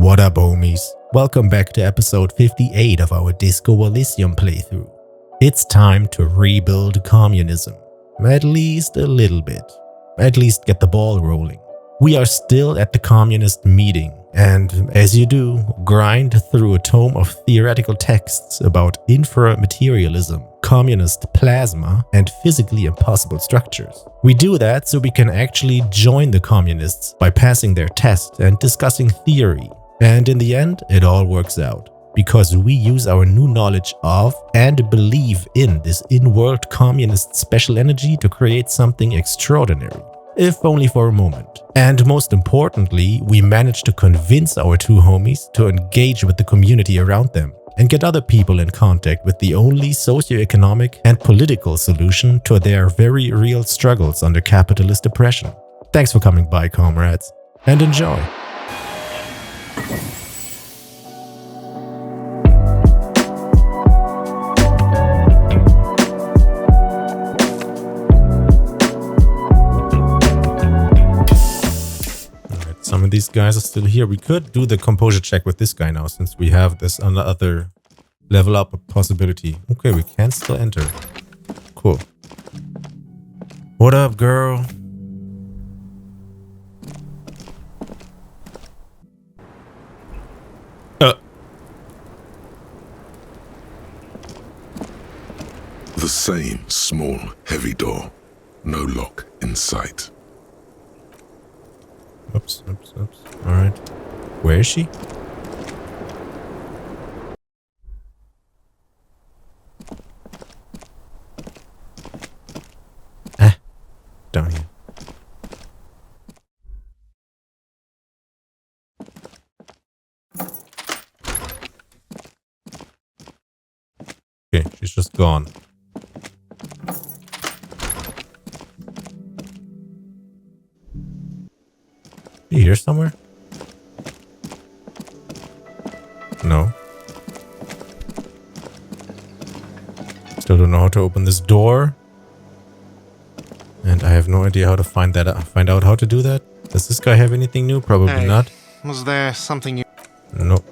What up, homies? Welcome back to episode 58 of our Disco Elysium playthrough. It's time to rebuild communism. At least a little bit. At least get the ball rolling. We are still at the communist meeting, and as you do, grind through a tome of theoretical texts about inframaterialism, communist plasma, and physically impossible structures. We do that so we can actually join the communists by passing their test and discussing theory. And in the end, it all works out. Because we use our new knowledge of and believe in this in-world communist special energy to create something extraordinary. If only for a moment. And most importantly, we managed to convince our two homies to engage with the community around them and get other people in contact with the only socioeconomic and political solution to their very real struggles under capitalist oppression. Thanks for coming by, comrades, and enjoy. Some of these guys are still here. We could do the composure check with this guy now, since we have this other level up possibility. Okay, we can still enter. Cool. What up, girl? The same small, heavy door. No lock in sight. Oops. Alright. Where is she? Down here. Okay, she's just gone. You here somewhere? No. Still don't know how to open this door. And I have no idea how to find out how to do that. Does this guy have anything new? Probably not. Was there something you... No.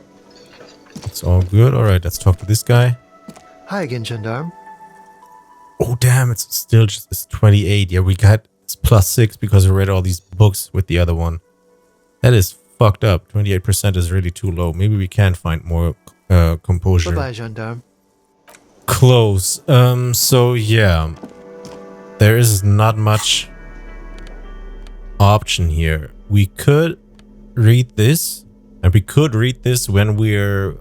It's all good. Alright, let's talk to this guy. Hi again, gendarme. Oh damn, it's still just it's 28. Yeah, we got it's +6 because we read all these books with the other one. That is fucked up. 28% is really too low. Maybe we can find more composure. Bye-bye, gendarme. Close. So yeah. There is not much option here. We could read this. And we could read this when we're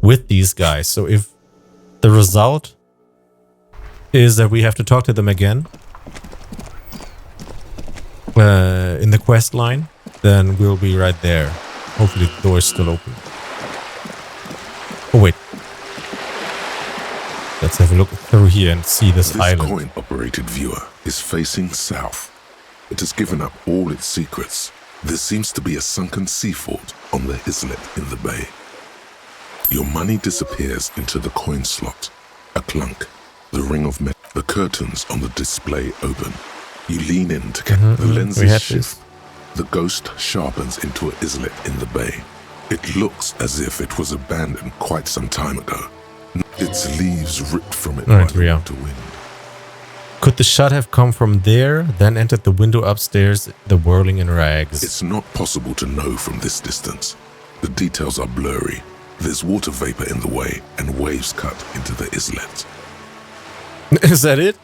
with these guys. So if the result is that we have to talk to them again in the quest line, then we'll be right there. Hopefully the door is still open. Oh wait. Let's have a look through here and see this island. This coin-operated viewer is facing south. It has given up all its secrets. There seems to be a sunken sea fort on the islet in the bay. Your money disappears into the coin slot. A clunk. The ring of metal. The curtains on the display open. You lean in to get the lenses shift. The ghost sharpens into an islet in the bay. It looks as if it was abandoned quite some time ago. Its leaves ripped from it by the wind. Could the shot have come from there, then entered the window upstairs, the whirling in rags? It's not possible to know from this distance. The details are blurry. There's water vapor in the way, and waves cut into the islet. Is that it?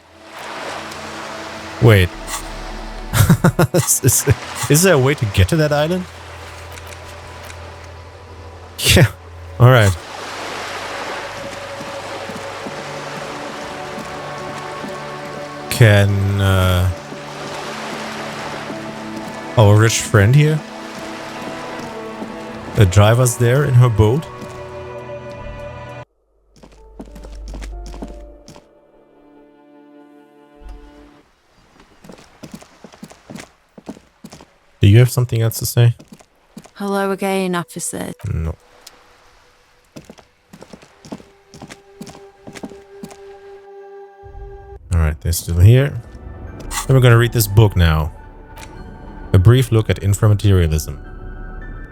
Wait. Is there a way to get to that island? Yeah. Alright. Can our rich friend here drive us there in her boat? Do you have something else to say? Hello again, officer. No. Alright, they're still here. And we're gonna read this book now. A brief look at inframaterialism.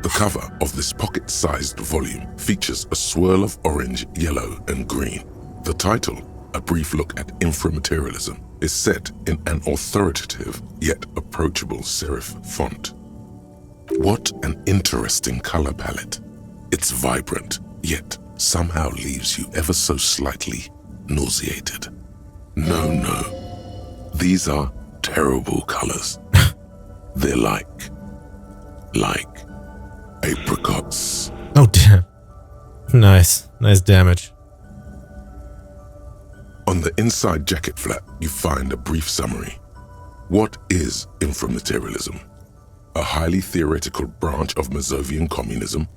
The cover of this pocket-sized volume features a swirl of orange, yellow, and green. The title, A Brief Look at Inframaterialism, is set in an authoritative yet approachable serif font. What an interesting color palette. It's vibrant, yet somehow leaves you ever so slightly nauseated. No. These are terrible colors. They're like apricots. Oh, damn. Nice damage. On the inside jacket flap, you find a brief summary. What is inframaterialism? A highly theoretical branch of Masovian communism?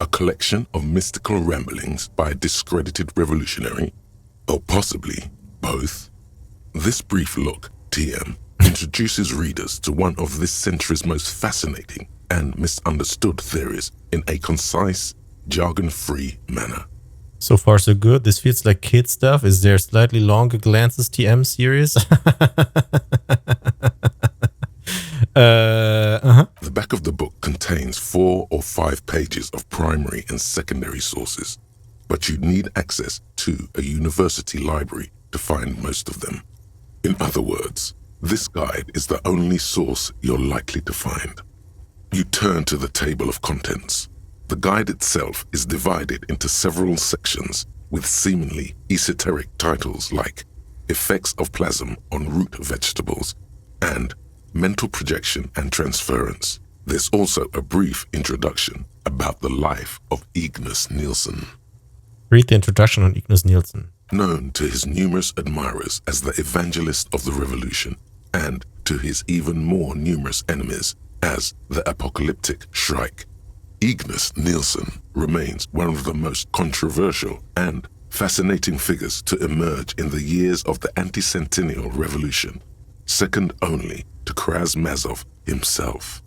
A collection of mystical ramblings by a discredited revolutionary? Or possibly both? This brief look, TM, introduces readers to one of this century's most fascinating and misunderstood theories in a concise, jargon-free manner. So far so good. This feels like kid stuff. Is there slightly longer glances TM series? The back of the book contains 4 or 5 pages of primary and secondary sources, but you need access to a university library to find most of them. In other words, this guide is the only source you're likely to find. You turn to the table of contents. The guide itself is divided into several sections with seemingly esoteric titles like Effects of Plasm on Root Vegetables and Mental Projection and Transference. There's also a brief introduction about the life of Ignace Nielsen. Read the introduction on Ignace Nielsen. Known to his numerous admirers as the evangelist of the revolution, and to his even more numerous enemies as the apocalyptic Shrike, Ignace Nielsen remains one of the most controversial and fascinating figures to emerge in the years of the anti-centennial revolution, second only to Karamazov himself.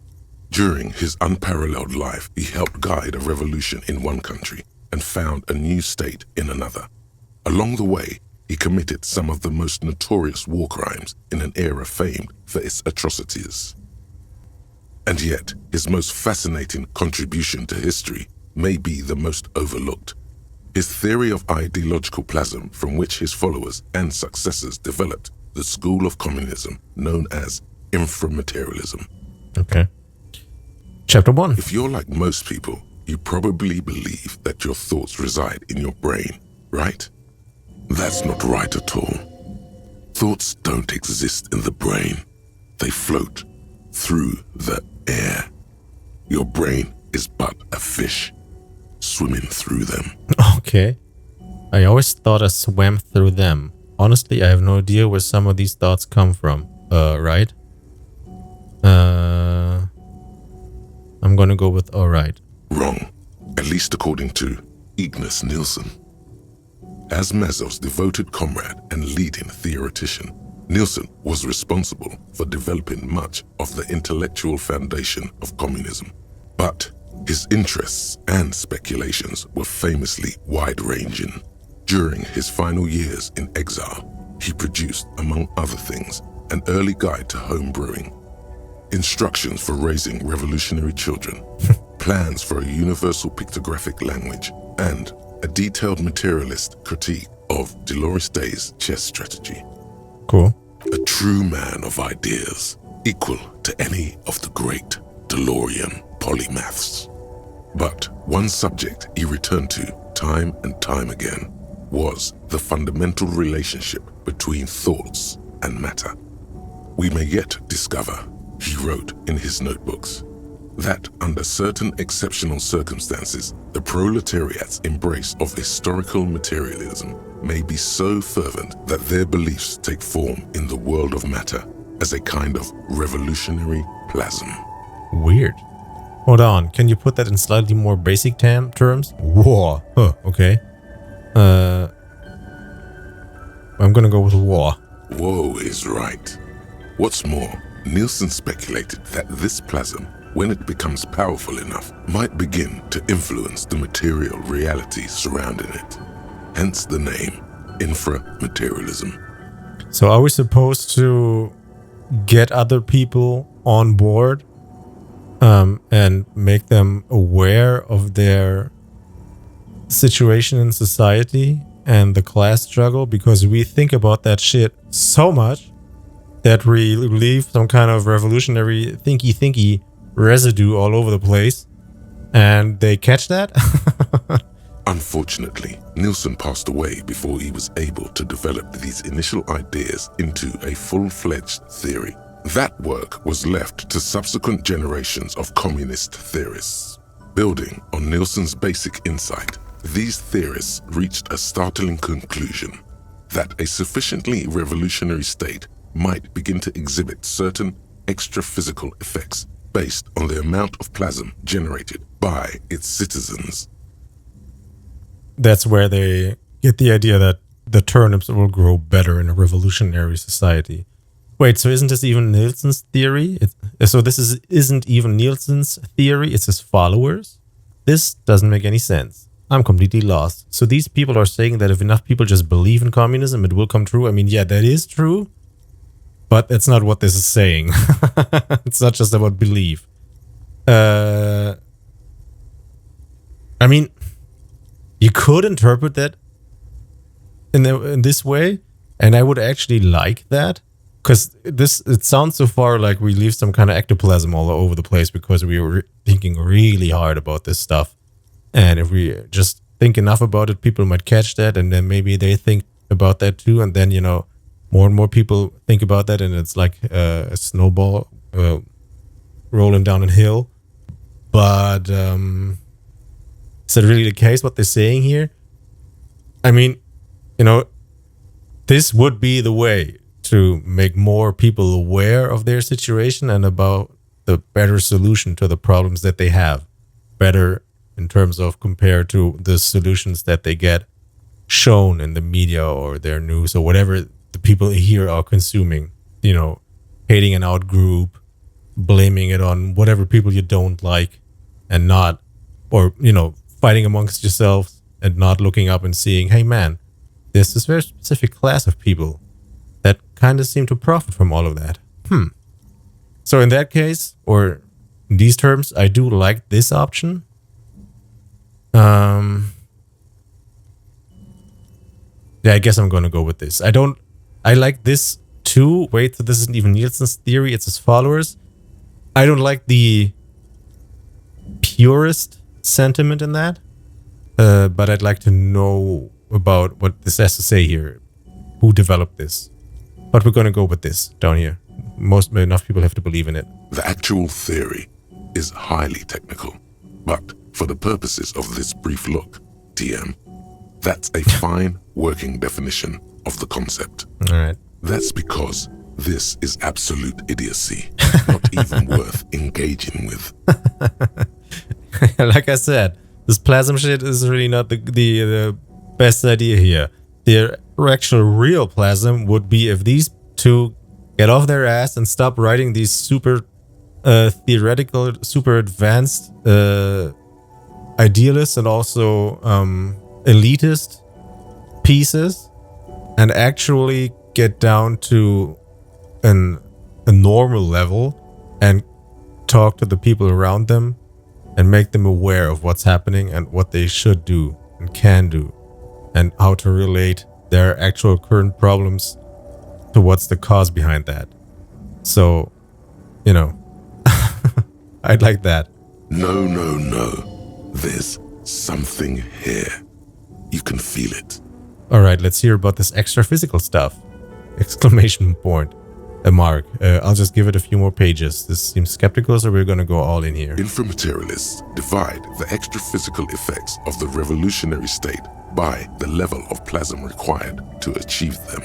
During his unparalleled life, he helped guide a revolution in one country and found a new state in another. Along the way, he committed some of the most notorious war crimes in an era famed for its atrocities. And yet, his most fascinating contribution to history may be the most overlooked. His theory of ideological plasm, from which his followers and successors developed the school of communism known as inframaterialism. Okay. Chapter 1. If you're like most people, you probably believe that your thoughts reside in your brain, right? That's not right at all. Thoughts don't exist in the brain. They float through the air. Your brain is but a fish swimming through them. Okay. I always thought I swam through them. Honestly, I have no idea where some of these thoughts come from. Right? I'm gonna go with alright. Wrong. At least according to Ignace Nielsen. As Mazov's devoted comrade and leading theoretician, Nielsen was responsible for developing much of the intellectual foundation of communism. But his interests and speculations were famously wide-ranging. During his final years in exile, he produced, among other things, an early guide to home brewing, instructions for raising revolutionary children, plans for a universal pictographic language, and a detailed materialist critique of Dolores Day's chess strategy. Cool. A true man of ideas, equal to any of the great DeLorean polymaths. But one subject he returned to time and time again was the fundamental relationship between thoughts and matter. We may yet discover, he wrote in his notebooks, that under certain exceptional circumstances, the proletariat's embrace of historical materialism may be so fervent that their beliefs take form in the world of matter as a kind of revolutionary plasm. Weird. Hold on, can you put that in slightly more basic terms? War. Huh, okay. I'm gonna go with war. Woe is right. What's more, Nielsen speculated that this plasm, when it becomes powerful enough, might begin to influence the material reality surrounding it. Hence the name, inframaterialism. So are we supposed to get other people on board and make them aware of their situation in society and the class struggle, because we think about that shit so much that we leave some kind of revolutionary thinky residue all over the place, and they catch that. Unfortunately, Nielsen passed away before he was able to develop these initial ideas into a full-fledged theory. That work was left to subsequent generations of communist theorists. Building on Nielsen's basic insight, these theorists reached a startling conclusion that a sufficiently revolutionary state might begin to exhibit certain extra-physical effects based on the amount of plasm generated by its citizens. That's where they get the idea that the turnips will grow better in a revolutionary society. Wait, so isn't this even Nielsen's theory? So this isn't even Nielsen's theory, it's his followers? This doesn't make any sense. I'm completely lost. So these people are saying that if enough people just believe in communism, it will come true? I mean, yeah, that is true, but that's not what this is saying. It's not just about belief. I mean, you could interpret that in this way, and I would actually like that. Because it sounds so far like we leave some kind of ectoplasm all over the place because we were thinking really hard about this stuff. And if we just think enough about it, people might catch that, and then maybe they think about that too. And then, more and more people think about that, and it's like a snowball rolling down a hill. But is that really the case, what they're saying here? I mean, this would be the way to make more people aware of their situation and about the better solution to the problems that they have. Better in terms of compared to the solutions that they get shown in the media or their news or whatever the people here are consuming. Hating an out group, blaming it on whatever people you don't like, and not, or, fighting amongst yourselves and not looking up and seeing, hey man, there's this very specific class of people that kind of seem to profit from all of that. So in that case, or in these terms, I do like this option. Yeah, I guess I'm going to go with this. I like this too. Wait, so this isn't even Nielsen's theory, it's his followers. I don't like the purest sentiment in that, but I'd like to know about what this has to say here. Who developed this? But we're going to go with this down here. Enough people have to believe in it. The actual theory is highly technical, but for the purposes of this brief look, TM, that's a fine working definition of the concept. All right. That's because this is absolute idiocy, not even worth engaging with. Like I said, this plasm shit is really not the best idea here. The actual real plasm would be if these two get off their ass and stop writing these super theoretical, super advanced idealist and also elitist pieces, and actually get down to a normal level and talk to the people around them and make them aware of what's happening and what they should do and can do and how to relate their actual current problems to what's the cause behind that. So, I'd like that. No. There's something here. You can feel it. All right, let's hear about this extra physical stuff. Exclamation point. Mark. I'll just give it a few more pages. This seems skeptical, so we're going to go all in here. Inframaterialists divide the extra physical effects of the revolutionary state by the level of plasm required to achieve them.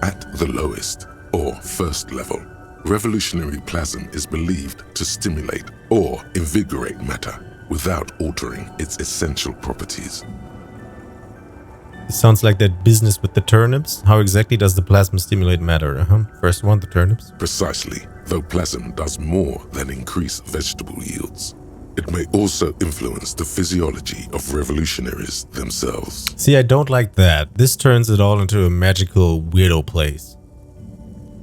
At the lowest, or first level, revolutionary plasm is believed to stimulate or invigorate matter without altering its essential properties. It sounds like that business with the turnips. How exactly does the plasma stimulate matter? First one, the turnips. Precisely, though plasm does more than increase vegetable yields. It may also influence the physiology of revolutionaries themselves. See, I don't like that. This turns it all into a magical weirdo place.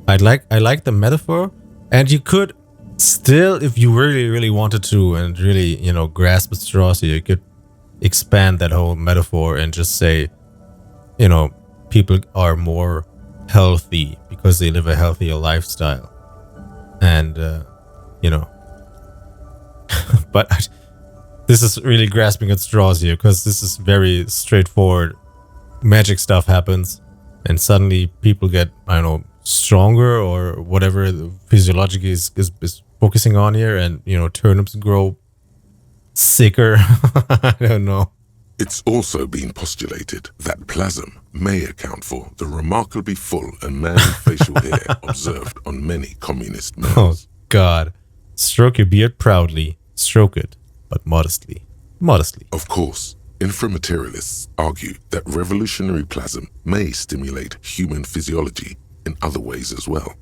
I like the metaphor, and you could Still, if you really, really wanted to and really, grasp at straws here, you could expand that whole metaphor and just say, people are more healthy because they live a healthier lifestyle. And, but this is really grasping at straws here because this is very straightforward. Magic stuff happens and suddenly people get, stronger or whatever the physiology is focusing on here, and, turnips grow sicker. I don't know. It's also been postulated that plasm may account for the remarkably full and manly facial hair observed on many communist Oh, males. God. Stroke your beard proudly. Stroke it, but modestly. Modestly. Of course, inframaterialists argue that revolutionary plasm may stimulate human physiology in other ways as well.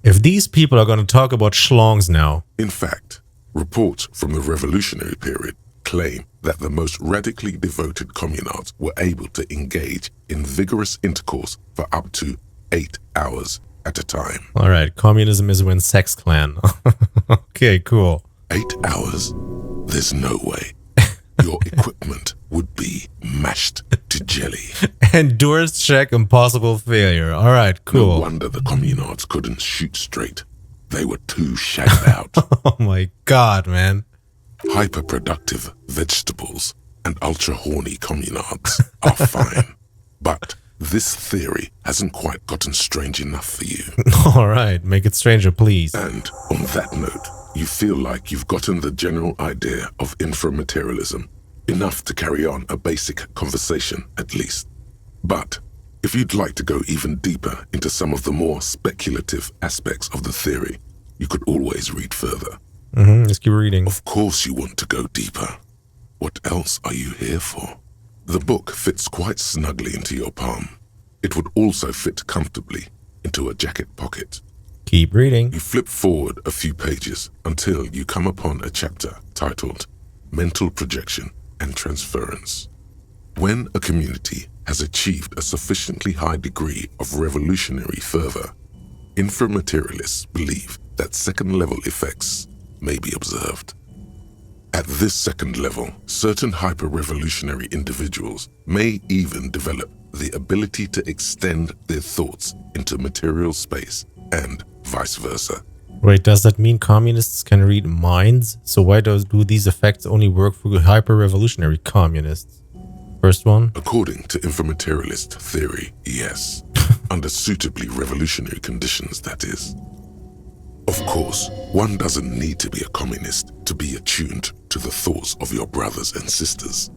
If these people are going to talk about schlongs now, In fact, reports from the revolutionary period claim that the most radically devoted communards were able to engage in vigorous intercourse for up to 8 hours at a time. all right, communism is when sex clan. Okay, cool. 8 hours? There's no way. Your equipment would be mashed to jelly. Endurance check, impossible failure. All right, No cool. wonder the communards couldn't shoot straight. They were too shagged out. Oh my God, man. Hyperproductive vegetables and ultra-horny communards are fine. But this theory hasn't quite gotten strange enough for you. All right, make it stranger, please. And on that note, you feel like you've gotten the general idea of inframaterialism, enough to carry on a basic conversation at least. But if you'd like to go even deeper into some of the more speculative aspects of the theory, you could always read further. Let's keep reading. Of course you want to go deeper. What else are you here for? The book fits quite snugly into your palm. It would also fit comfortably into a jacket pocket. Keep reading. You flip forward a few pages until you come upon a chapter titled Mental Projection and Transference. When a community has achieved a sufficiently high degree of revolutionary fervor, inframaterialists believe that second-level effects may be observed. At this second level, certain hyper-revolutionary individuals may even develop the ability to extend their thoughts into material space and vice versa. Wait, does that mean communists can read minds? So why do these effects only work for hyper-revolutionary communists? First one? According to inframaterialist theory, yes. Under suitably revolutionary conditions, that is. Of course, one doesn't need to be a communist to be attuned to the thoughts of your brothers and sisters.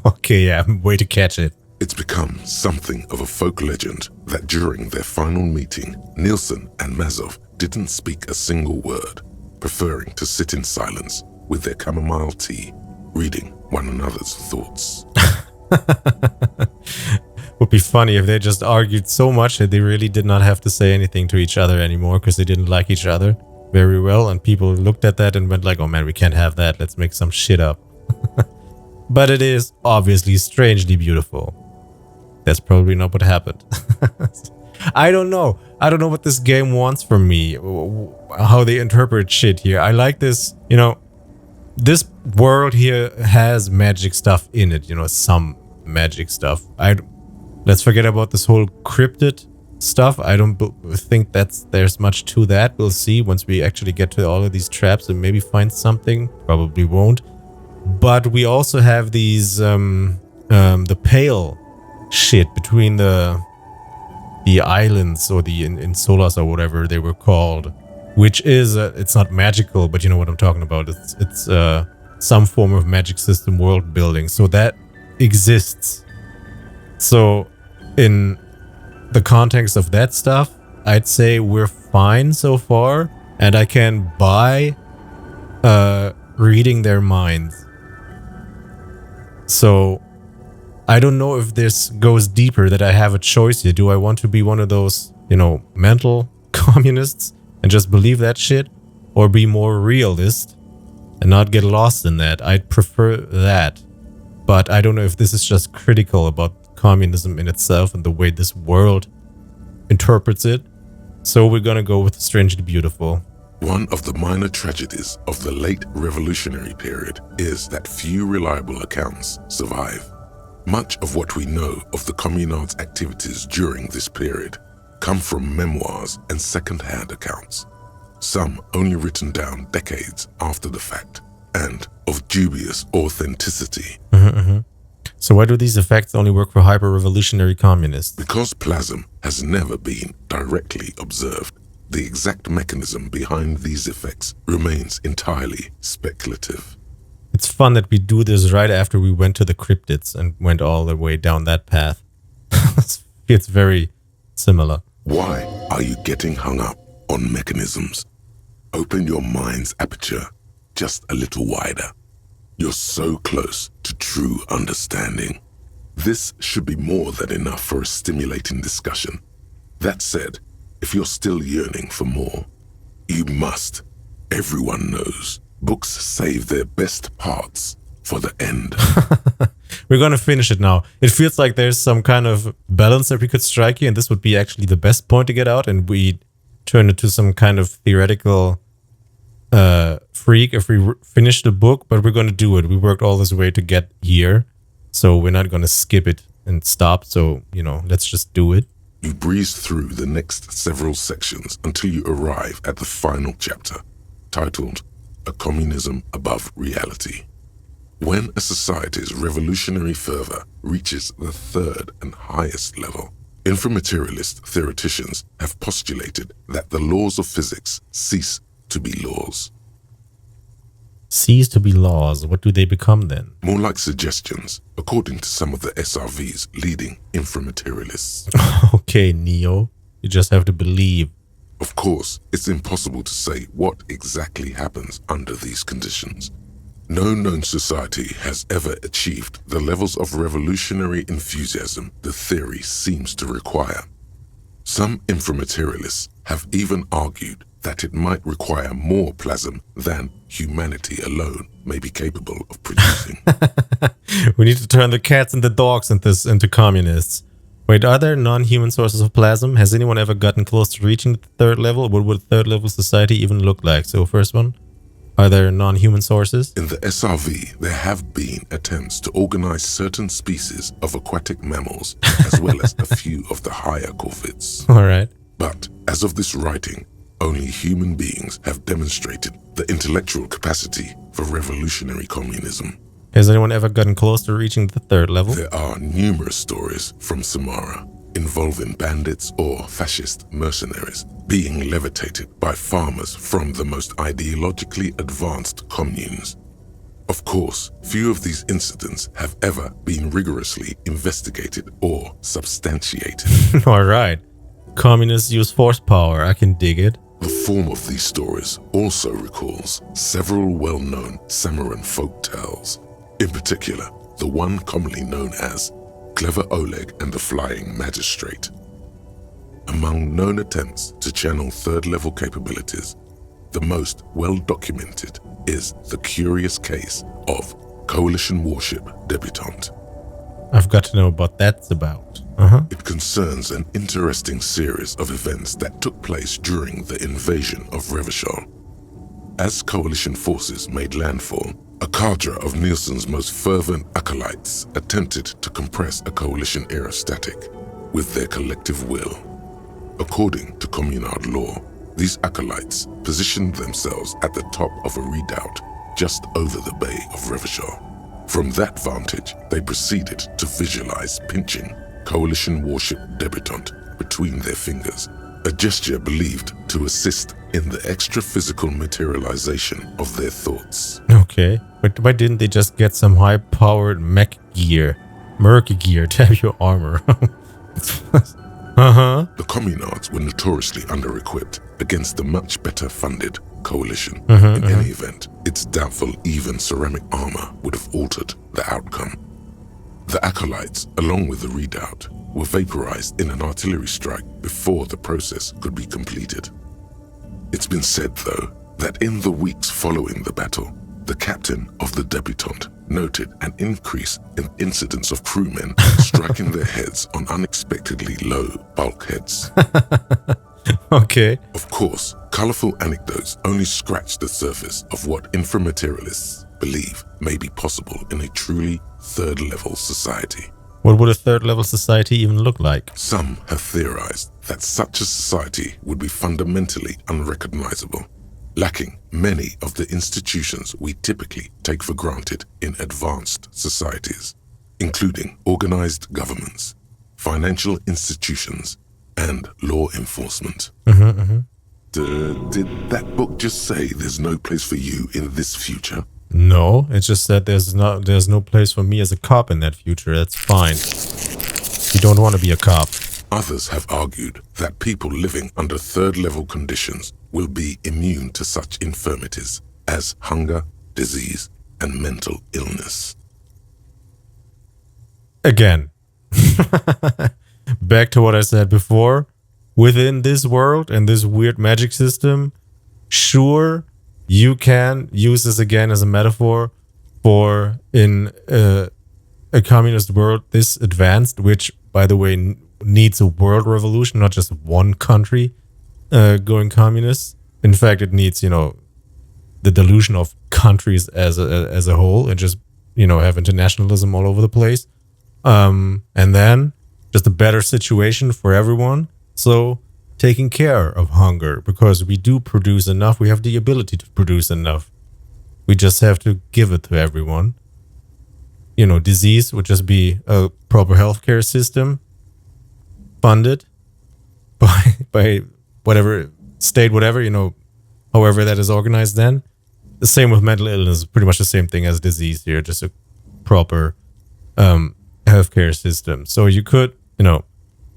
Okay, yeah, way to catch it. It's become something of a folk legend that during their final meeting, Nielsen and Mazov didn't speak a single word, preferring to sit in silence with their chamomile tea, reading one another's thoughts. Would be funny if they just argued so much that they really did not have to say anything to each other anymore because they didn't like each other very well, and people looked at that and went like, oh man, we can't have that, let's make some shit up. But it is obviously strangely beautiful. That's probably not what happened. I don't know what this game wants from me, how they interpret shit here. I like this, this world here has magic stuff in it, some magic stuff. Let's forget about this whole cryptid stuff. I don't think there's much to that. We'll see once we actually get to all of these traps and maybe find something. Probably won't. But we also have these the pale shit between the islands or the insulas or whatever they were called, which is it's not magical, but you know what I'm talking about. It's some form of magic system world building. So that exists. So in the context of that stuff, I'd say we're fine so far, and I can buy reading their minds. So I don't know if this goes deeper, that I have a choice here. Do I want to be one of those, mental communists and just believe that shit, or be more realist and not get lost in that? I'd prefer that. But I don't know if this is just critical about communism in itself and the way this world interprets it. So we're gonna go with strangely beautiful. One of the minor tragedies of the late revolutionary period is that few reliable accounts survive. Much of what we know of the communards' activities during this period come from memoirs and second-hand accounts, some only written down decades after the fact, and of dubious authenticity. So why do these effects only work for hyper-revolutionary communists? Because plasm has never been directly observed, the exact mechanism behind these effects remains entirely speculative. It's fun that we do this right after we went to the cryptids and went all the way down that path. It's very similar. Why are you getting hung up on mechanisms? Open your mind's aperture just a little wider. You're so close to true understanding. This should be more than enough for a stimulating discussion. That said, if you're still yearning for more, you must. Everyone knows books save their best parts for the end. We're going to finish it now. It feels like there's some kind of balance that we could strike here, and this would be actually the best point to get out, and we turn it to some kind of theoretical freak if we finish the book, but we're going to do it. We worked all this way to get here, so we're not going to skip it and stop. So, let's just do it. You breeze through the next several sections until you arrive at the final chapter, titled A Communism Above Reality. When a society's revolutionary fervor reaches the third and highest level, inframaterialist theoreticians have postulated that the laws of physics cease to be laws. Cease to be laws. What do they become then? More like suggestions, according to some of the SRV's leading inframaterialists. Okay, Neo. You just have to believe. Of course, it's impossible to say what exactly happens under these conditions. No known society has ever achieved the levels of revolutionary enthusiasm the theory seems to require. Some inframaterialists have even argued that it might require more plasm than humanity alone may be capable of producing. We need to turn the cats and the dogs into communists. Wait, are there non-human sources of plasm? Has anyone ever gotten close to reaching the third level? What would a third level society even look like? So first one, are there non-human sources? In the SRV, there have been attempts to organize certain species of aquatic mammals, as well as a few of the higher corvids. All right. But as of this writing, only human beings have demonstrated the intellectual capacity for revolutionary communism. Has anyone ever gotten close to reaching the third level? There are numerous stories from Samara involving bandits or fascist mercenaries being levitated by farmers from the most ideologically advanced communes. Of course, few of these incidents have ever been rigorously investigated or substantiated. All right. Communists use force power. I can dig it. The form of these stories also recalls several well-known Samoan folk tales. In particular, the one commonly known as Clever Oleg and the Flying Magistrate. Among known attempts to channel third-level capabilities, the most well-documented is the curious case of Coalition warship debutante. I've got to know what that's about. It concerns an interesting series of events that took place during the invasion of Revachol. As coalition forces made landfall, a cadre of Nielsen's most fervent acolytes attempted to compress a coalition aerostatic with their collective will. According to communard law, these acolytes positioned themselves at the top of a redoubt just over the bay of Revachol. From that vantage, they proceeded to visualize pinching coalition warship debutante between their fingers, a gesture believed to assist in the extra-physical materialization of their thoughts. Okay, but why didn't they just get some high-powered mech gear, merc gear to have your armor? The communards were notoriously under-equipped against the much better-funded coalition. In any event, it's doubtful even ceramic armor would have altered the outcome. The acolytes, along with the redoubt, were vaporized in an artillery strike before the process could be completed. It's been said, though, that in the weeks following the battle, the captain of the debutante noted an increase in incidents of crewmen striking their heads on unexpectedly low bulkheads. Okay. Of course, colorful anecdotes only scratch the surface of what inframaterialists believe may be possible in a truly third-level society. What would a third level society even look like? Some have theorized that such a society would be fundamentally unrecognizable, lacking many of the institutions we typically take for granted in advanced societies, including organized governments, financial institutions, and law enforcement. Did that book just say there's no place for you in this future? No, it's just that there's no place for me as a cop in that future. That's fine. You don't want to be a cop. Others have argued that people living under third-level conditions will be immune to such infirmities as hunger, disease, and mental illness. Again, back to what I said before. Within this world and this weird magic system, sure, you can use this again as a metaphor for in a communist world this advanced, which, by the way, needs a world revolution, not just one country going communist. In fact, it needs, the delusion of countries as a whole, and just, have internationalism all over the place. And then just a better situation for everyone. So taking care of hunger, because we do produce enough. We have the ability to produce enough. We just have to give it to everyone. Disease would just be a proper healthcare system funded by whatever state, whatever, however that is organized then. The same with mental illness, pretty much the same thing as disease here, just a proper healthcare system. So you could,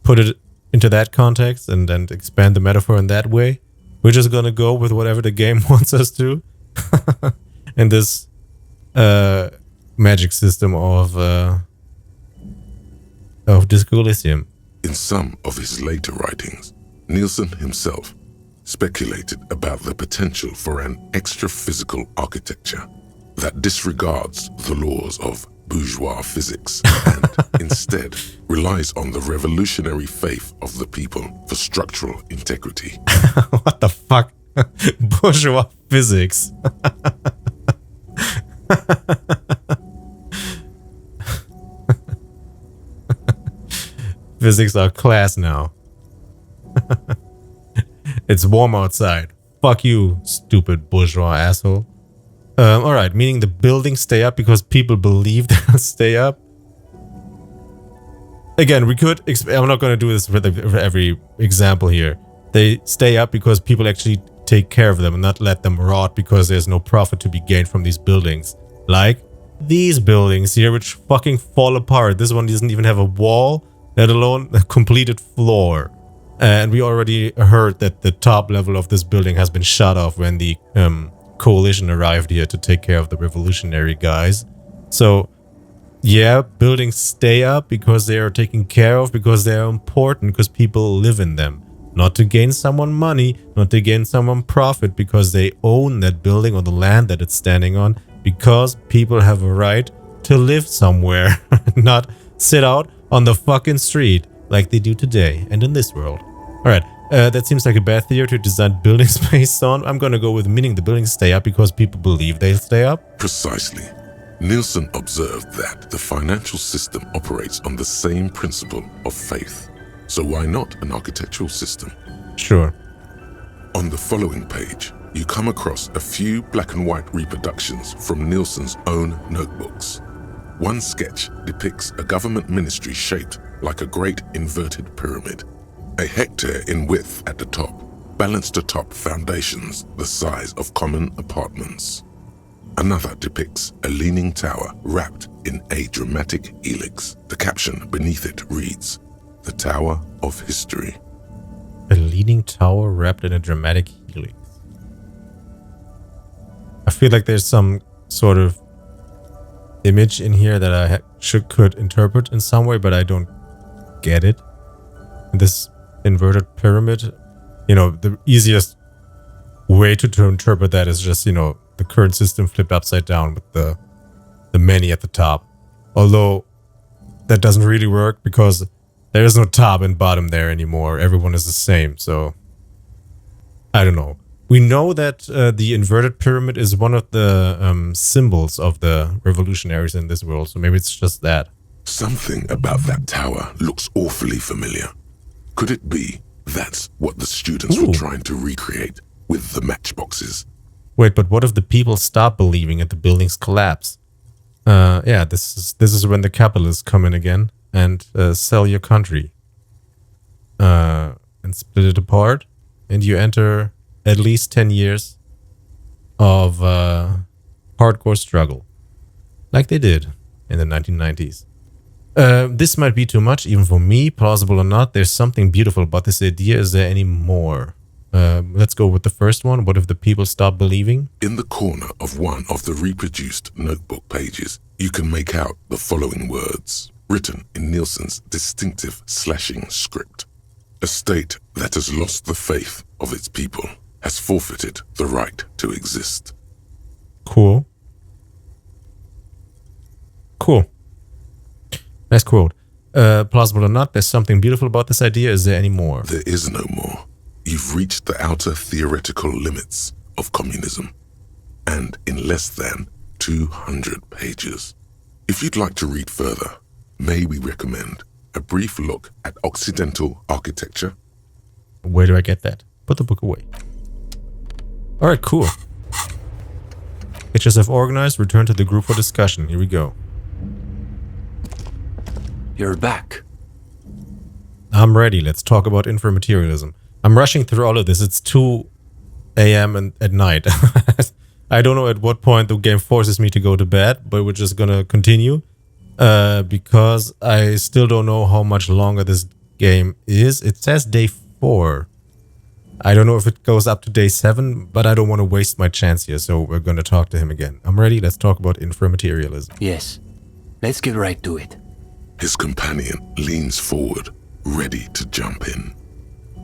put it into that context and then expand the metaphor in that way. We're just gonna go with whatever the game wants us to in this magic system of Disco Elysium. In some of his later writings, Nielsen himself speculated about the potential for an extra-physical architecture that disregards the laws of bourgeois physics and instead relies on the revolutionary faith of the people for structural integrity. What the fuck? Bourgeois physics. Physics are class now. It's warm outside. Fuck you, stupid bourgeois asshole. Alright, meaning the buildings stay up because people believe they'll stay up. Again, we could... I'm not going to do this for every example here. They stay up because people actually take care of them and not let them rot because there's no profit to be gained from these buildings. Like these buildings here, which fucking fall apart. This one doesn't even have a wall, let alone a completed floor. And we already heard that the top level of this building has been shut off when the coalition arrived here to take care of the revolutionary guys. So, yeah, buildings stay up because they are taken care of, because they are important, because people live in them. Not to gain someone money, not to gain someone profit, because they own that building or the land that it's standing on, because people have a right to live somewhere, not sit out on the fucking street like they do today and in this world. Alright, that seems like a bad theory to design buildings based on. I'm gonna go with meaning the buildings stay up because people believe they'll stay up. Precisely. Nielsen observed that the financial system operates on the same principle of faith. So why not an architectural system? Sure. On the following page, you come across a few black and white reproductions from Nielsen's own notebooks. One sketch depicts a government ministry shaped like a great inverted pyramid. A hectare in width at the top, balanced atop foundations the size of common apartments. Another depicts a leaning tower wrapped in a dramatic helix. The caption beneath it reads, "The Tower of History." A leaning tower wrapped in a dramatic helix. I feel like there's some sort of image in here that I could interpret in some way, but I don't get it. This inverted pyramid, the easiest way to interpret that is just, the current system flipped upside down with the many at the top. Although that doesn't really work because there is no top and bottom there anymore. Everyone is the same. So I don't know. We know that the inverted pyramid is one of the symbols of the revolutionaries in this world, so maybe it's just that. Something about that tower looks awfully familiar. Could it be that's what the students were trying to recreate with the matchboxes? Wait, but what if the people stop believing and the buildings collapse? Yeah, this is when the capitalists come in again and sell your country. And split it apart, and you enter at least 10 years of hardcore struggle. Like they did in the 1990s. This might be too much, even for me, plausible or not. There's something beautiful about this idea. Is there any more? Let's go with the first one. What if the people stop believing? In the corner of one of the reproduced notebook pages, you can make out the following words, written in Nielsen's distinctive slashing script. A state that has lost the faith of its people has forfeited the right to exist. Cool. Cool. Nice quote. Plausible or not, there's something beautiful about this idea. Is there any more? There is no more. You've reached the outer theoretical limits of communism, and in less than 200 pages. If you'd like to read further, may we recommend a brief look at Occidental architecture? Where do I get that? Put the book away. Alright, cool. Get yourself organized, return to the group for discussion. Here we go. You're back. I'm ready. Let's talk about inframaterialism. I'm rushing through all of this. It's 2 a.m. and at night. I don't know at what point the game forces me to go to bed, but we're just gonna continue. Because I still don't know how much longer this game is. It says day 4. I don't know if it goes up to day 7, but I don't want to waste my chance here, so we're gonna talk to him again. I'm ready. Let's talk about inframaterialism. Yes. Let's get right to it. His companion leans forward, ready to jump in.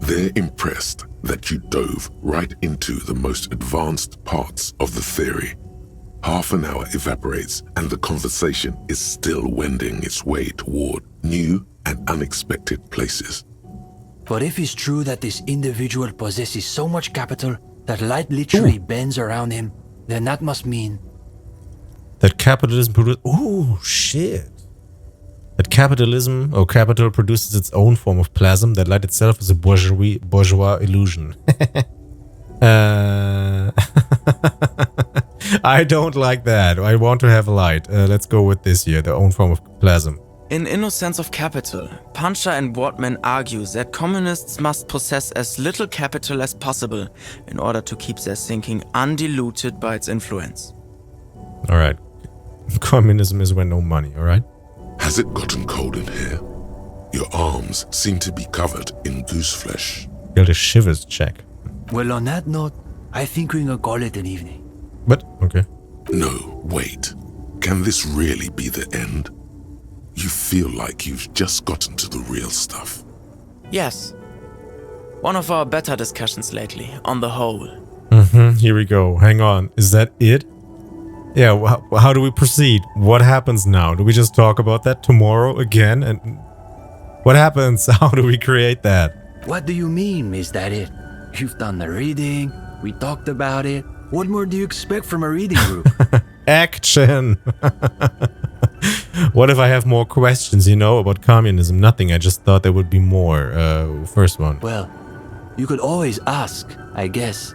They're impressed that you dove right into the most advanced parts of the theory. Half an hour evaporates and the conversation is still wending its way toward new and unexpected places. But if it's true that this individual possesses so much capital that light literally bends around him, then that must mean that capitalism produces... Oh, shit. That capitalism or capital produces its own form of plasm, that light itself is a bourgeois illusion. I don't like that. I want to have light. Let's go with this here, their own form of plasm. In Innocence of Capital, Puncher and Wortman argues that communists must possess as little capital as possible in order to keep their thinking undiluted by its influence. Alright. Communism is when no money, alright? Has it gotten cold in here? Your arms seem to be covered in goose flesh. Get a shivers check. Well, on that note, I think we can call it an evening. But, okay. No, wait. Can this really be the end? You feel like you've just gotten to the real stuff. Yes. One of our better discussions lately, on the whole. Here we go. Hang on. Is that it? Yeah, how do we proceed? What happens now? Do we just talk about that tomorrow again? And what happens? How do we create that? What do you mean, is that it? You've done the reading, we talked about it. What more do you expect from a reading group? Action! What if I have more questions, about communism? Nothing, I just thought there would be more. First one. Well, you could always ask, I guess.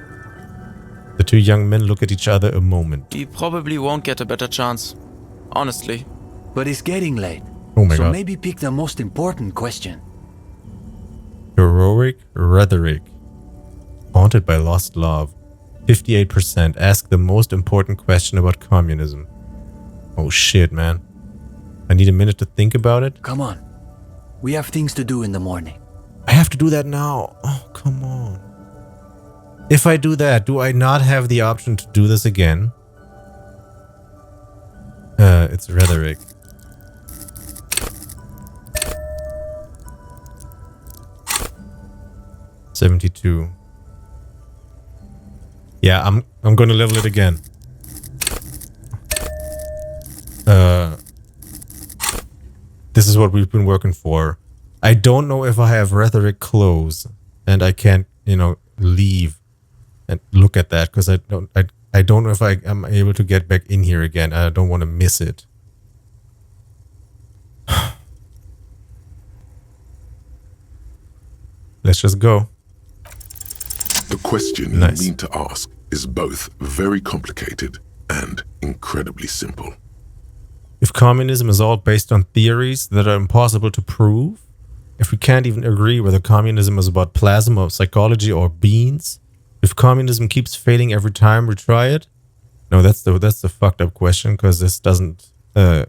The two young men look at each other a moment. We probably won't get a better chance. Honestly. But it's getting late. Oh my god. So maybe pick the most important question. Heroic rhetoric. Haunted by lost love. 58%. Ask the most important question about communism. Oh shit, man. I need a minute to think about it. Come on. We have things to do in the morning. I have to do that now. Oh, come on. If I do that, do I not have the option to do this again? It's rhetoric. $72. Yeah, I'm gonna level it again. This is what we've been working for. I don't know if I have rhetoric close and I can't, leave and look at that, because I don't know if I am able to get back in here again. I don't want to miss it. Let's just go. The question Nice. you mean to ask is both very complicated and incredibly simple. If communism is all based on theories that are impossible to prove, if we can't even agree whether communism is about plasma, psychology, or beans, if communism keeps failing every time we try it, no, that's the fucked up question, because this doesn't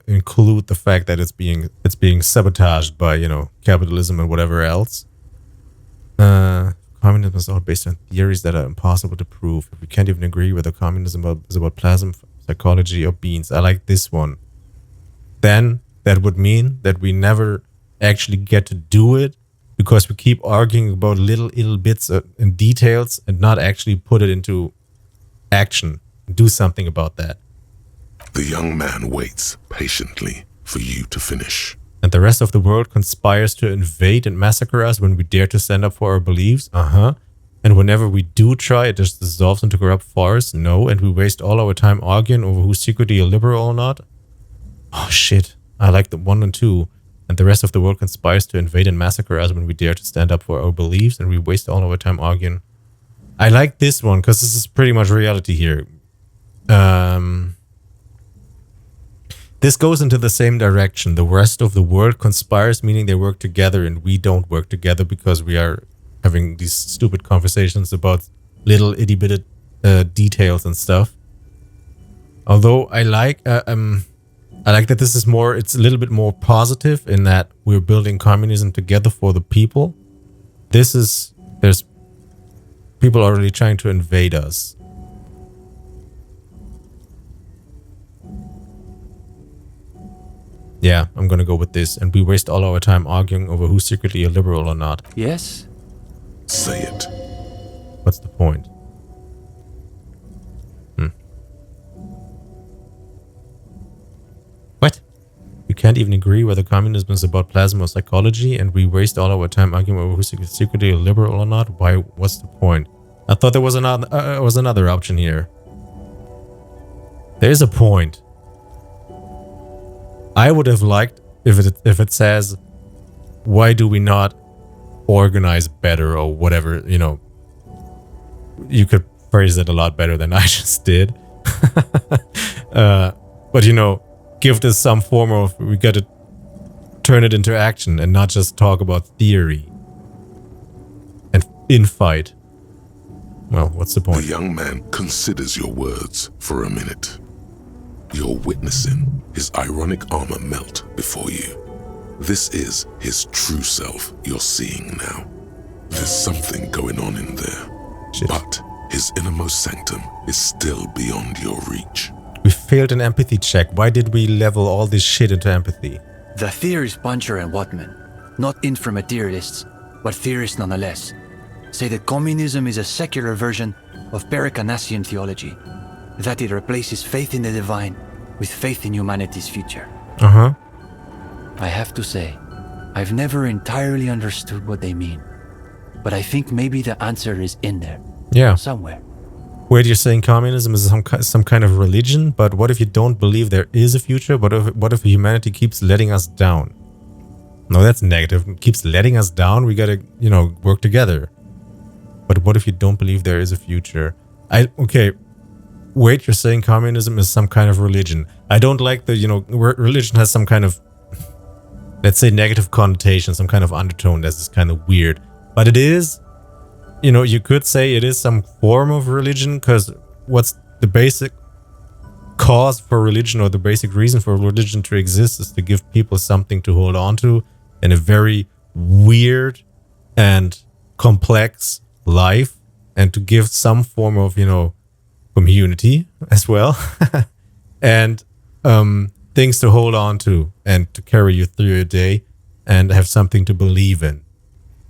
include the fact that it's being sabotaged by, you know, capitalism and whatever else. Communism is all based on theories that are impossible to prove. If we can't even agree whether communism is about plasma, psychology, or beans, I like this one. Then that would mean that we never actually get to do it, because we keep arguing about little bits and details and not actually put it into action and do something about that. The young man waits patiently for you to finish. And the rest of the world conspires to invade and massacre us when we dare to stand up for our beliefs? And whenever we do try, it just dissolves into corrupt farce? No, and we waste all our time arguing over who's secretly a liberal or not? Oh shit, I like the 1 and 2. And the rest of the world conspires to invade and massacre us when we dare to stand up for our beliefs, and we waste all our time arguing. I like this one, because this is pretty much reality here. This goes into the same direction. The rest of the world conspires, meaning they work together, and we don't work together because we are having these stupid conversations about little itty-bitty details and stuff. Although I like that this is more, it's a little bit more positive in that we're building communism together for the people. There's people already trying to invade us. Yeah, I'm gonna go with this. And we waste all our time arguing over who's secretly a liberal or not. Yes? Say it. What's the point? What? We can't even agree whether communism is about plasma or psychology, and we waste all our time arguing over who's secretly a liberal or not? Why? What's the point? I thought there was another option here. There is a point. I would have liked if it says, why do we not organize better or whatever, you know. You could phrase it a lot better than I just did. But you know, give this some form of, we got to turn it into action and not just talk about theory and infight. Well, what's the point? The young man considers your words for a minute. You're witnessing his ironic armor melt before you. This is his true self you're seeing now. There's something going on in there. Shit. But his innermost sanctum is still beyond your reach. We failed an empathy check. Why did we level all this shit into empathy? The theorist Puncher and Watman, not inframaterialists, but theorists nonetheless, say that communism is a secular version of Pericanasian theology, that it replaces faith in the divine with faith in humanity's future. Uh-huh. I have to say, I've never entirely understood what they mean, but I think maybe the answer is in there, Yeah. somewhere. Wait, you're saying communism is some kind of religion, but what if you don't believe there is a future? What if humanity keeps letting us down? No, that's negative. It keeps letting us down. We gotta, you know, work together. But what if you don't believe there is a future? Okay. Wait, you're saying communism is some kind of religion. I don't like the, you know, religion has some kind of, let's say, negative connotation, some kind of undertone that's kind of weird. But it is, you know, you could say it is some form of religion, because what's the basic cause for religion, or the basic reason for religion to exist, is to give people something to hold on to in a very weird and complex life, and to give some form of, you know, community as well, and things to hold on to and to carry you through your day and have something to believe in.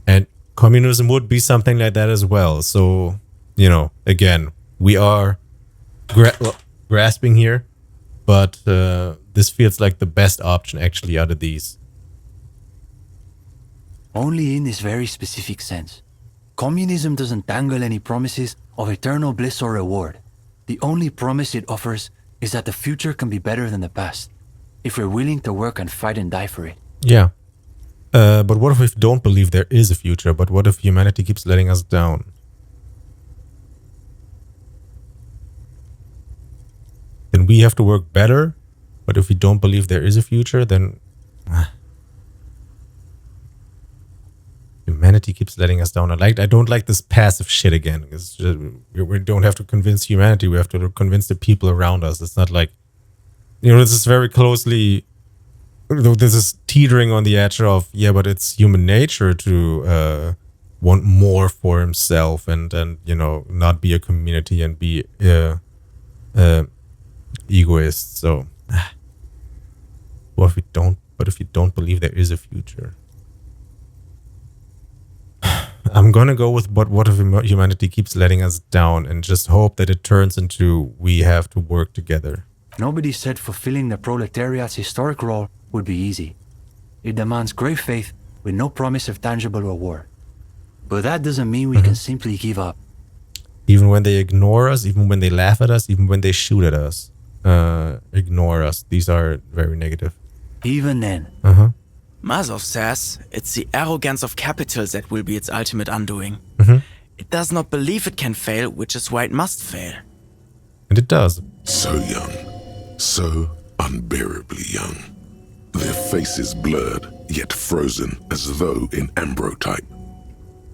And communism would be something like that as well. So, you know, again, we are grasping here, but this feels like the best option actually out of these. Only in this very specific sense. communism doesn't dangle any promises of eternal bliss or reward. The only promise it offers is that the future can be better than the past, if we're willing to work and fight and die for it. Yeah. But what if we don't believe there is a future? But what if humanity keeps letting us down? Then we have to work better. But if we don't believe there is a future, then humanity keeps letting us down. I don't like this passive shit again. It's just, we don't have to convince humanity. We have to convince the people around us. It's not like, this is very closely, this is teetering on the edge of, yeah, but it's human nature to want more for himself and not be a community and be egoist. So, what if we don't? But if you don't believe there is a future, I'm gonna go with what if humanity keeps letting us down and just hope that it turns into we have to work together. Nobody said fulfilling the proletariat's historic role would be easy. It demands great faith with no promise of tangible reward. But that doesn't mean we can simply give up. Even when they ignore us, even when they laugh at us, even when they shoot at us, ignore us. These are very negative. Even then. Mazov says it's the arrogance of capital that will be its ultimate undoing. It does not believe it can fail, which is why it must fail. And it does. So young, so unbearably young. Their faces blurred, yet frozen as though in ambrotype.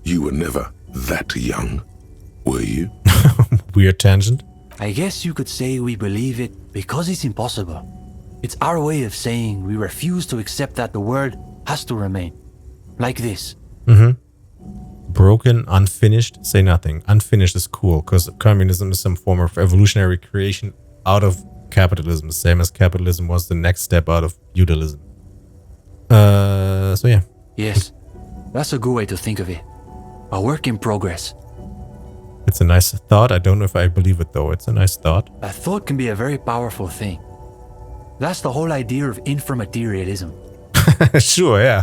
You were never that young, were you? Weird tangent. I guess you could say we believe it because it's impossible. It's our way of saying we refuse to accept that the world has to remain. Like this. Broken, unfinished, say nothing. Unfinished is cool, because communism is some form of evolutionary creation out of capitalism, same as capitalism was the next step out of feudalism. So yeah. Yes, that's a good way to think of it. A work in progress. It's a nice thought. I don't know if I believe it, though. It's a nice thought. A thought can be a very powerful thing. That's the whole idea of inframaterialism. Sure, yeah.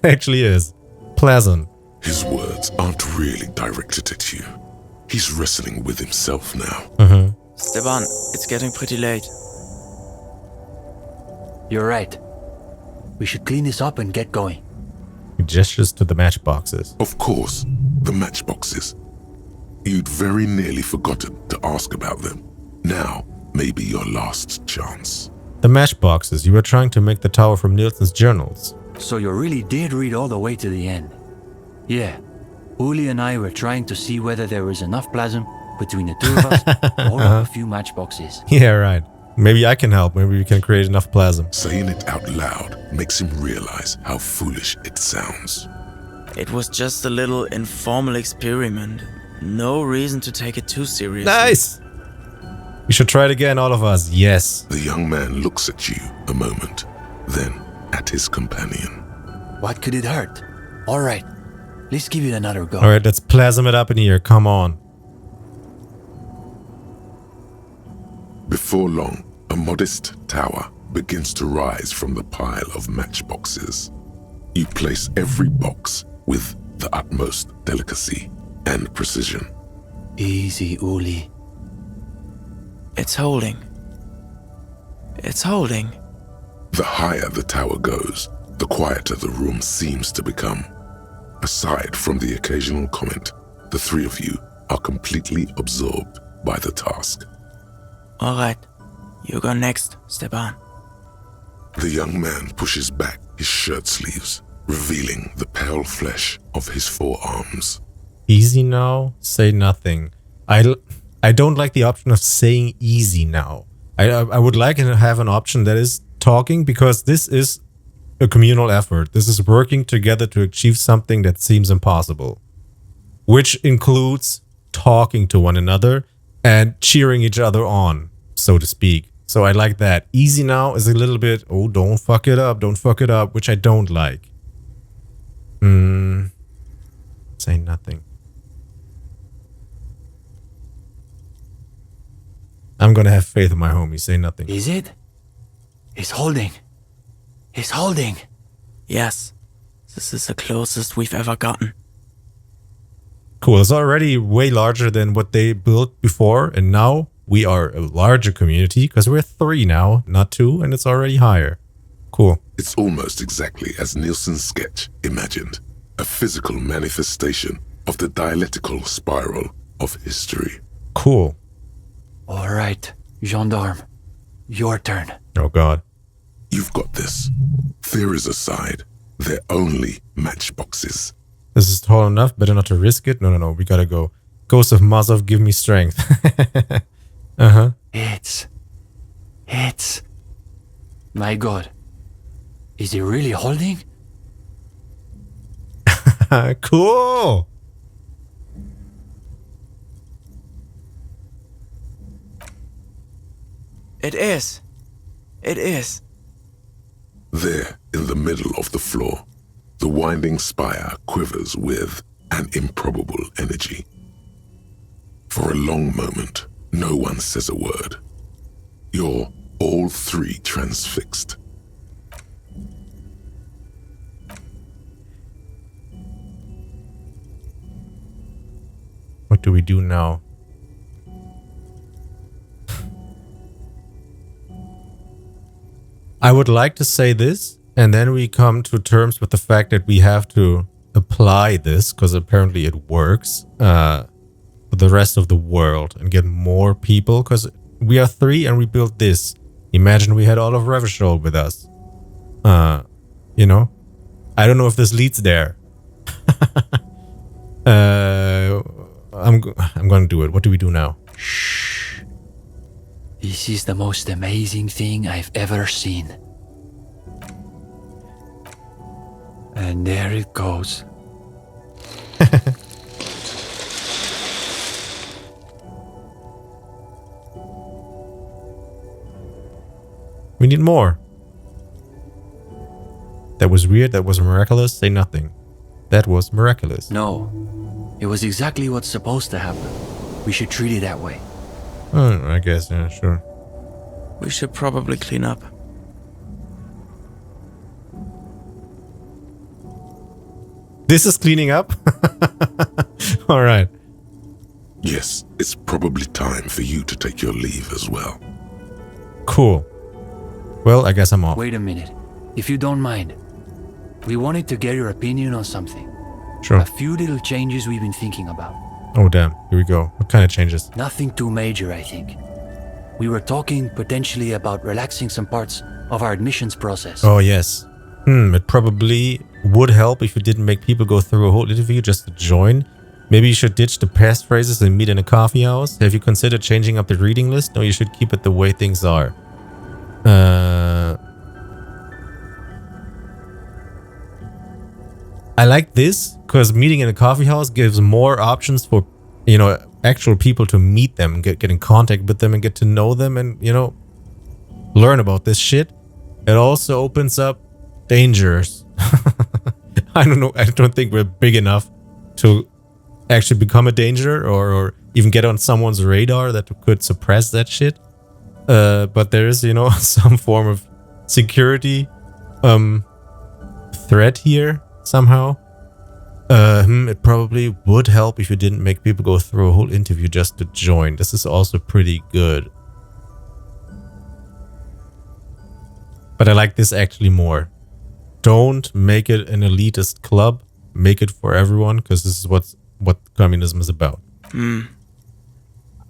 Actually is. Pleasant. His words aren't really directed at you. He's wrestling with himself now. Steban, it's getting pretty late. You're right. We should clean this up and get going. He gestures to the matchboxes. Of course, the matchboxes. You'd very nearly forgotten to ask about them. Now may be your last chance. The matchboxes. You were trying to make the tower from Nielsen's journals. So you really did read all the way to the end. Yeah. Uli and I were trying to see whether there was enough plasm between the two of us to hold up a few matchboxes. Yeah, right. Maybe I can help. Maybe we can create enough plasm. Saying it out loud makes him realize how foolish it sounds. It was just a little informal experiment. No reason to take it too seriously. Nice! We should try it again, all of us. Yes. The young man looks at you a moment, then at his companion. What could it hurt? All right, let's give it another go. All right, let's plasm it up in here. Come on. Before long, a modest tower begins to rise from the pile of matchboxes. You place every box with the utmost delicacy and precision. Easy, Uli. It's holding. It's holding. The higher the tower goes, the quieter the room seems to become. Aside from the occasional comment, the three of you are completely absorbed by the task. All right, you go next, Steban. The young man pushes back his shirt sleeves, revealing the pale flesh of his forearms. Easy now, say nothing. I don't like the option of saying easy now. I would like to have an option that is talking, because this is a communal effort. This is working together to achieve something that seems impossible, which includes talking to one another and cheering each other on, so to speak. So I like that. Easy now is a little bit, oh, don't fuck it up, which I don't like. Say nothing. I'm gonna have faith in my homie. Say nothing. Is it? He's holding. He's holding. Yes, this is the closest we've ever gotten. Cool. It's already way larger than what they built before. And now we are a larger community because we're 3 now, not 2. And it's already higher. Cool. It's almost exactly as Nielsen's sketch imagined. A physical manifestation of the dialectical spiral of history. Cool. All right, gendarme. Your turn. Oh, God. You've got this. Theories aside, they're only matchboxes. This is tall enough. Better not to risk it. No. We gotta go. Ghost of Mazov, give me strength. Uh-huh. It's... My God. Is he really holding? Cool. It is. It is. There, in the middle of the floor, the winding spire quivers with an improbable energy. For a long moment, no one says a word. You're all 3 transfixed. What do we do now? I would like to say this, and then we come to terms with the fact that we have to apply this, because apparently it works, for the rest of the world and get more people, because we are 3 and we built this. Imagine we had all of Revachol with us. You know? I don't know if this leads there. I'm gonna do it. What do we do now? Shh. This is the most amazing thing I've ever seen. And there it goes. We need more. That was weird. That was miraculous. Say nothing. That was miraculous. No. It was exactly what's supposed to happen. We should treat it that way. Oh, I guess, yeah, sure. We should probably clean up. This is cleaning up? All right. Yes, it's probably time for you to take your leave as well. Cool. Well, I guess I'm off. Wait a minute. If you don't mind. We wanted to get your opinion on something. Sure. A few little changes we've been thinking about. Oh, damn. Here we go. What kind of changes? Nothing too major, I think. We were talking potentially about relaxing some parts of our admissions process. Oh, yes. It probably would help if you didn't make people go through a whole interview just to join. Maybe you should ditch the passphrases and meet in a coffee house. Have you considered changing up the reading list? No, you should keep it the way things are. I like this because meeting in a coffee house gives more options for, you know, actual people to meet them, get in contact with them and get to know them and, you know, learn about this shit. It also opens up dangers. I don't know. I don't think we're big enough to actually become a danger or even get on someone's radar that could suppress that shit. But there is, you know, some form of security threat here somehow. It probably would help if you didn't make people go through a whole interview just to join. This is also pretty good. But I like this actually more. Don't make it an elitist club. Make it for everyone, because this is what communism is about.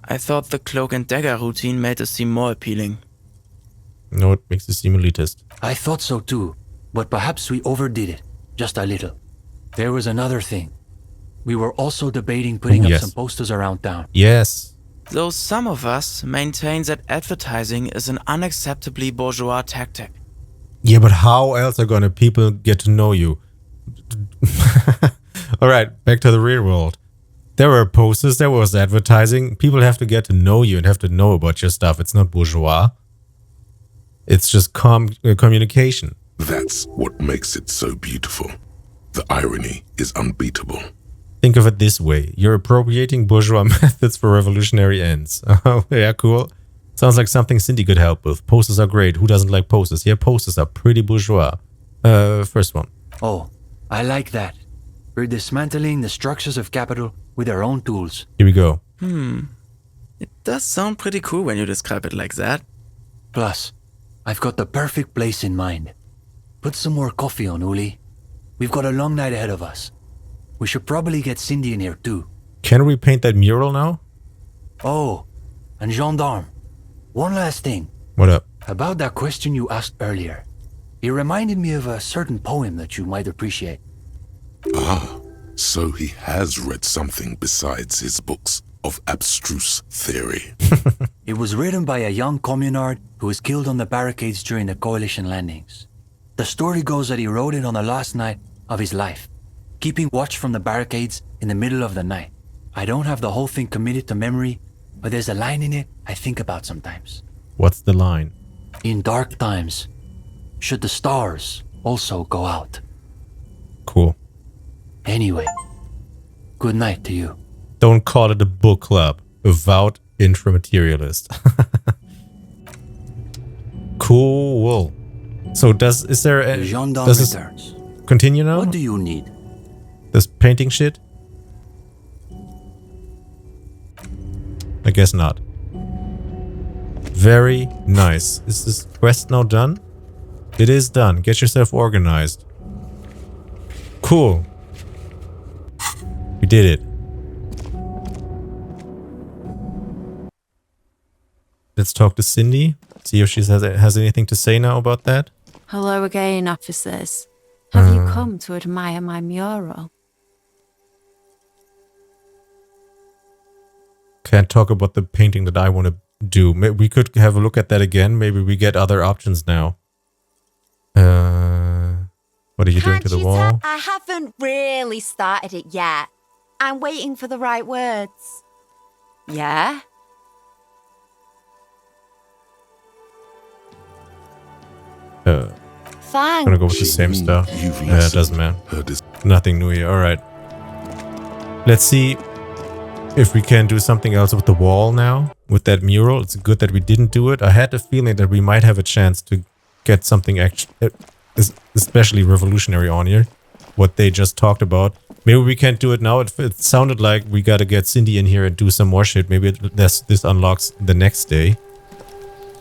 I thought the cloak and dagger routine made us seem more appealing. No, it makes it seem elitist. I thought so too, but perhaps we overdid it. Just a little. There was another thing. We were also debating putting up some posters around town. Yes. Though some of us maintain that advertising is an unacceptably bourgeois tactic. Yeah, but how else are gonna people get to know you? Alright, back to the real world. There were posters, there was advertising. People have to get to know you and have to know about your stuff. It's not bourgeois. It's just communication. That's what makes it so beautiful. The irony is unbeatable. Think of it this way. You're appropriating bourgeois methods for revolutionary ends. Oh, yeah, cool. Sounds like something Cindy could help with. Posters are great. Who doesn't like posters? Yeah, posters are pretty bourgeois. First one. Oh, I like that. We're dismantling the structures of capital with our own tools. Here we go. It does sound pretty cool when you describe it like that. Plus, I've got the perfect place in mind. Put some more coffee on, Uli. We've got a long night ahead of us. We should probably get Cindy in here too. Can we paint that mural now? Oh, and gendarme. One last thing. What up? About that question you asked earlier. It reminded me of a certain poem that you might appreciate. Ah, so he has read something besides his books of abstruse theory. It was written by a young communard who was killed on the barricades during the Coalition landings. The story goes that he wrote it on the last night of his life, keeping watch from the barricades in the middle of the night. I don't have the whole thing committed to memory, but there's a line in it I think about sometimes. What's the line? In dark times, should the stars also go out? Cool. Anyway, good night to you. Don't call it a book club. Avowed intramaterialist. Cool. So is there a... The gendarme does this returns. continue now? What do you need? This painting shit? I guess not. Very nice. Is this quest now done? It is done. Get yourself organized. Cool. We did it. Let's talk to Cindy. See if she has anything to say now about that. Hello again, officers. Have you come to admire my mural? Can't talk about the painting that I want to do. We could have a look at that again. Maybe we get other options now. What are you doing to the wall? I haven't really started it yet. I'm waiting for the right words. Yeah? Thanks. I'm gonna go with the same stuff. You've Yeah, it doesn't matter. heard his Nothing new here. Alright. Let's see if we can do something else with the wall now. With that mural. It's good that we didn't do it. I had the feeling that we might have a chance to get something especially revolutionary on here. What they just talked about. Maybe we can't do it now. It sounded like we gotta get Cindy in here and do some more shit. Maybe this unlocks the next day.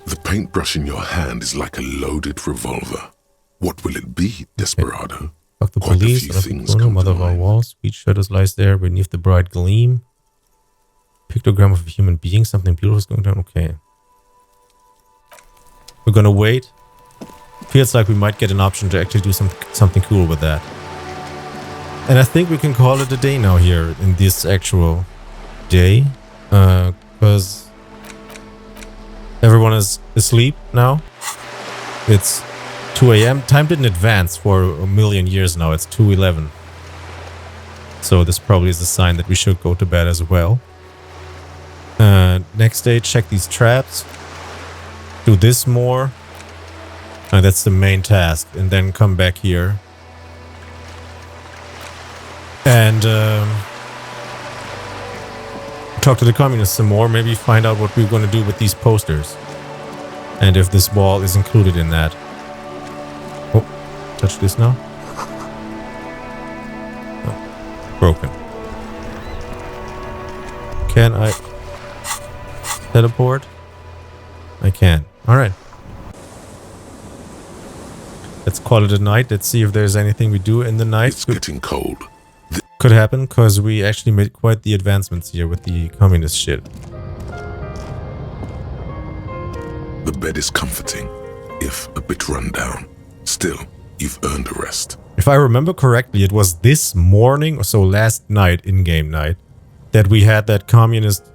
The paintbrush in your hand is like a loaded revolver. What will it be, Desperado? Fuck the Quite a police. few Out of the things corner, come mother to of our mind. walls. Speech shadows lies there beneath the bright gleam. Pictogram of a human being. Something beautiful is going down. Okay. We're gonna wait. Feels like we might get an option to actually do something cool with that. And I think we can call it a day now here in this actual day. Because everyone is asleep now. It's 2 a.m. Time didn't advance for a million years now. It's 2:11. So this probably is a sign that we should go to bed as well. Next day, check these traps. Do this more. That's the main task. And then come back here. And talk to the communists some more. Maybe find out what we're going to do with these posters. And if this wall is included in that. Oh, touch this now. Oh, broken. Can I teleport? I can. Alright. Let's call it a night. Let's see if there's anything we do in the night. It's getting cold. Could happen, because we actually made quite the advancements here with the communist shit. The bed is comforting, if a bit run down. Still, you've earned a rest. If I remember correctly, it was this morning, so last night, in-game night, that we had that communist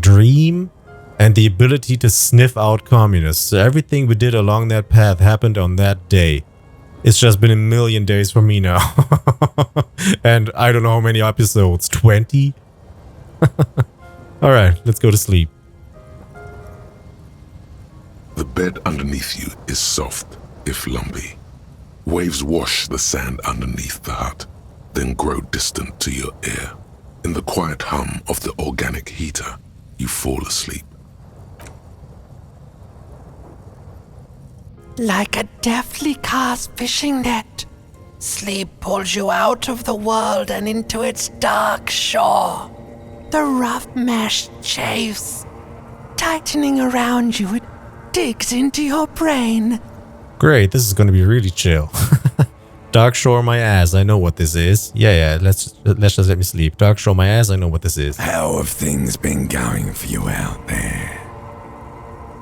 dream and the ability to sniff out communists. So everything we did along that path happened on that day. It's just been a million days for me now. And I don't know how many episodes. 20? Alright, let's go to sleep. The bed underneath you is soft, if lumpy. Waves wash the sand underneath the hut, then grow distant to your ear. In the quiet hum of the organic heater, you fall asleep. Like a deftly cast fishing net, Sleep pulls you out of the world and into its dark shore. The rough mesh chafes. Tightening around you, it digs into your brain. Great, this is gonna be really chill. Dark shore my ass, I know what this is. Yeah, let's just let me sleep. Dark shore my ass, I know what this is. How have things been going for you out there?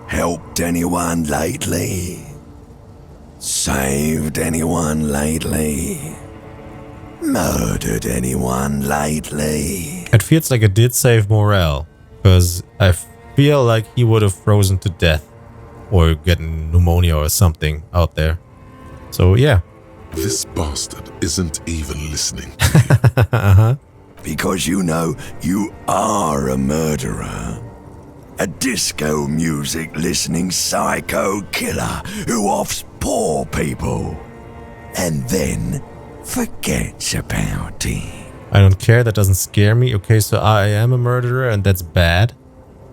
Helped anyone lately? Saved anyone lately? Murdered anyone lately? It feels like it did save morale, because I feel like he would have frozen to death or gotten pneumonia or something out there. So yeah. This bastard isn't even listening to you. Because you know you are a murderer. A disco music listening psycho killer who offs poor people and then forgets about it. I don't care, that doesn't scare me. Okay, so I am a murderer and that's bad.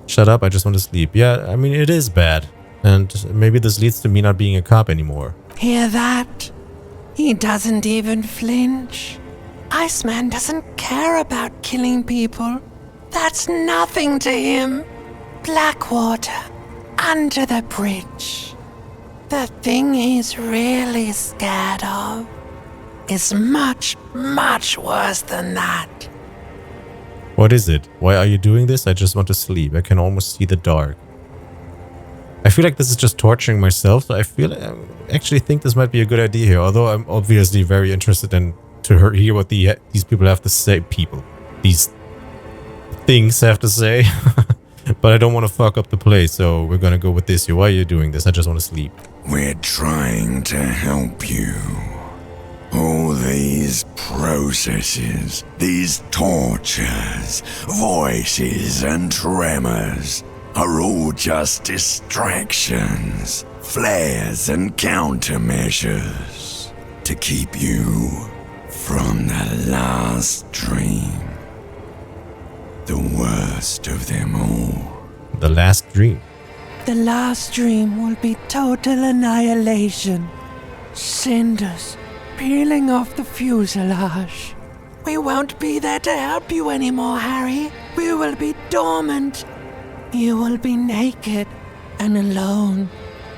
Shut up, I just want to sleep. Yeah, I mean, it is bad. And maybe this leads to me not being a cop anymore. Hear that? He doesn't even flinch. Iceman doesn't care about killing people. That's nothing to him. Blackwater, under the bridge. The thing he's really scared of is much, much worse than that. What is it? Why are you doing this? I just want to sleep. I can almost see the dark. I feel like this is just torturing myself, so I actually think this might be a good idea here, although I'm obviously very interested in to hear what these people have to say. These things have to say. But I don't want to fuck up the play, so we're gonna go with this here. Why are you doing this? I just want to sleep. We're trying to help you. All these processes, these tortures, voices and tremors are all just distractions, flares and countermeasures to keep you from the last dream. The worst of them all. The last dream. The last dream will be total annihilation. Cinders peeling off the fuselage. We won't be there to help you anymore, Harry. We will be dormant. You will be naked and alone.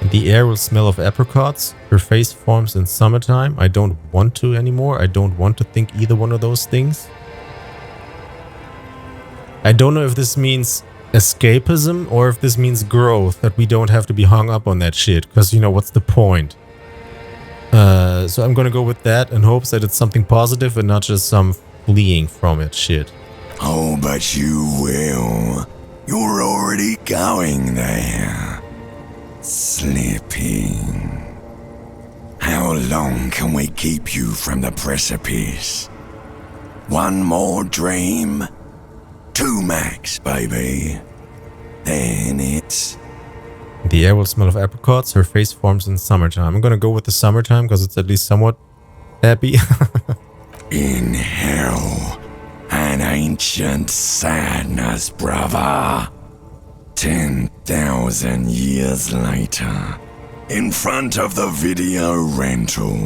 And the air will smell of apricots. Her face forms in summertime. I don't want to anymore. I don't want to think either one of those things. I don't know if this means escapism or if this means growth, that we don't have to be hung up on that shit. Because, you know, what's the point? So I'm gonna go with that in hopes that it's something positive and not just some fleeing from it shit. Oh, but you will. You're already going there. Slipping. How long can we keep you from the precipice? One more dream? 2 max, baby. Then it's... The air will smell of apricots. Her face forms in summertime. I'm gonna go with the summertime because it's at least somewhat happy. In hell. An ancient sadness, brother. 10,000 years later, in front of the video rental,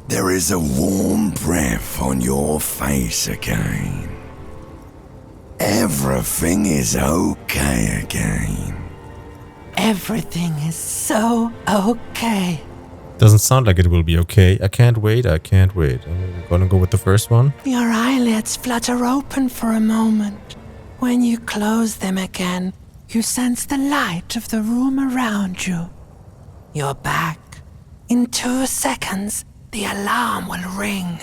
there is a warm breath on your face again. Everything is okay again. Everything is so okay. Doesn't sound like it will be okay. I can't wait. I'm gonna go with the first one. Your eyelids flutter open for a moment. When you close them again, you sense the light of the room around you. You're back. In 2 seconds, the alarm will ring.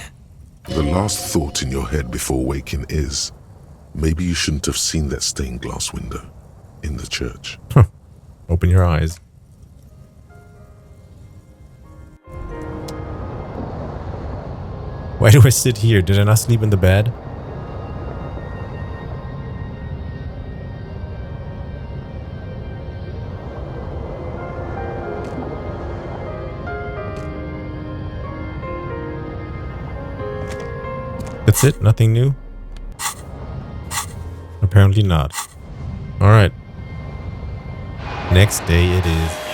The last thought in your head before waking is, maybe you shouldn't have seen that stained glass window in the church. Open your eyes. Why do I sit here? Did I not sleep in the bed? That's it? Nothing new? Apparently not. Alright. Next day it is.